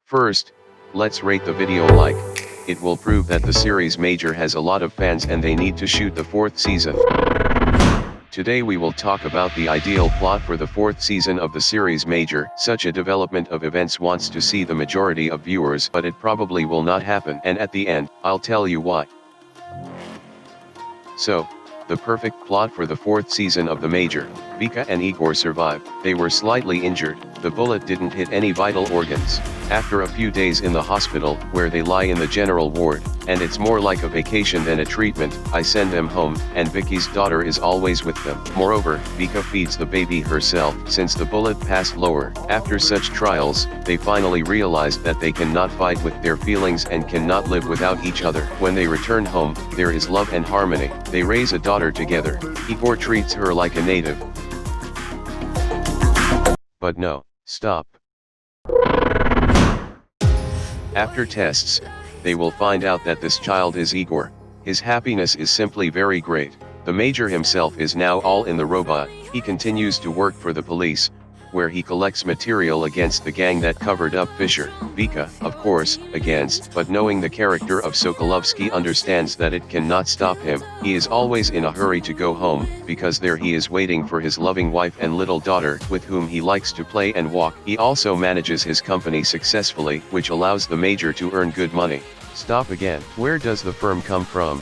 First, let's rate the video like. It will prove that the series Major has a lot of fans and they need to shoot the fourth season. Today we will talk about the ideal plot for the fourth season of the series Major. Such a development of events wants to see the majority of viewers, but it probably will not happen, and at the end, I'll tell you why. So, the perfect plot for the fourth season of the Major. Vika and Igor survived. They were slightly injured. The bullet didn't hit any vital organs. After a few days in the hospital, where they lie in the general ward, and it's more like a vacation than a treatment, I send them home, and Vicki's daughter is always with them. Moreover, Vika feeds the baby herself, since the bullet passed lower. After such trials, they finally realized that they cannot fight with their feelings and cannot live without each other. When they return home, there is love and harmony. They raise a daughter together. Igor treats her like a native. But no, stop. After tests, they will find out that this child is Igor. His happiness is simply very great. The Major himself is now all in the robot. He continues to work for the police, where he collects material against the gang that covered up Fisher. Vika, of course, against, but knowing the character of Sokolovsky understands that it cannot stop him. He is always in a hurry to go home, because there he is waiting for his loving wife and little daughter, with whom he likes to play and walk. He also manages his company successfully, which allows the Major to earn good money. Stop again. Where does the firm come from?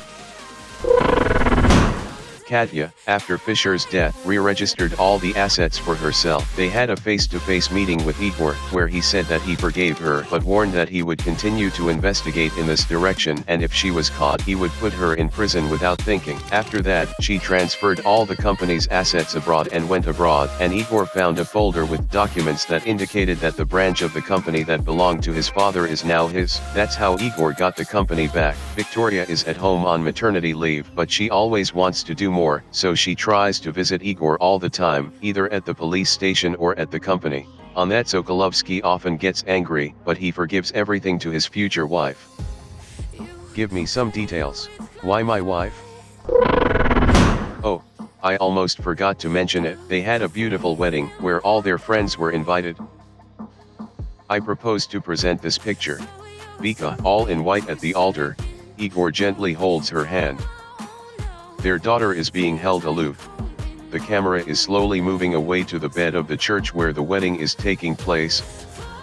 Katya, after Fisher's death, re-registered all the assets for herself. They had a face-to-face meeting with Igor, where he said that he forgave her, but warned that he would continue to investigate in this direction, and if she was caught, he would put her in prison without thinking. After that, she transferred all the company's assets abroad and went abroad, and Igor found a folder with documents that indicated that the branch of the company that belonged to his father is now his. That's how Igor got the company back. Victoria is at home on maternity leave, but she always wants to do more, so she tries to visit Igor all the time, either at the police station or at the company. On that, Sokolovsky often gets angry, but he forgives everything to his future wife. Give me some details. Why my wife? Oh, I almost forgot to mention it. They had a beautiful wedding, where all their friends were invited. I propose to present this picture. Vika, all in white at the altar. Igor gently holds her hand. Their daughter is being held aloof. The camera is slowly moving away to the bed of the church where the wedding is taking place.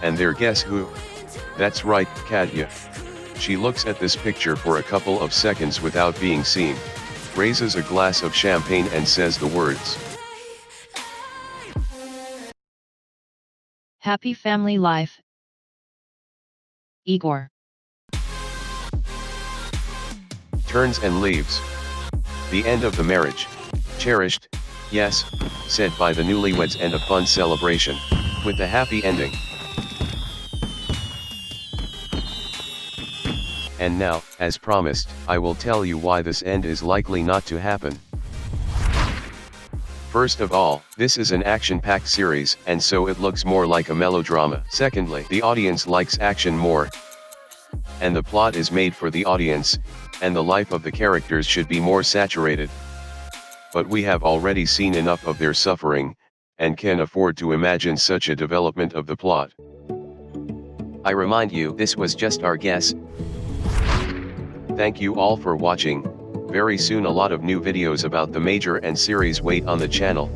And there, guess who? That's right, Katya. She looks at this picture for a couple of seconds without being seen, raises a glass of champagne and says the words. Happy family life, Igor. Turns and leaves. The end of the marriage. Cherished, yes, said by the newlyweds, and a fun celebration, with a happy ending. And now, as promised, I will tell you why this end is likely not to happen. First of all, this is an action-packed series, and so it looks more like a melodrama. Secondly, the audience likes action more, and the plot is made for the audience, and the life of the characters should be more saturated. But we have already seen enough of their suffering, and can afford to imagine such a development of the plot. I remind you, this was just our guess. Thank you all for watching. Very soon a lot of new videos about the Major and series wait on the channel.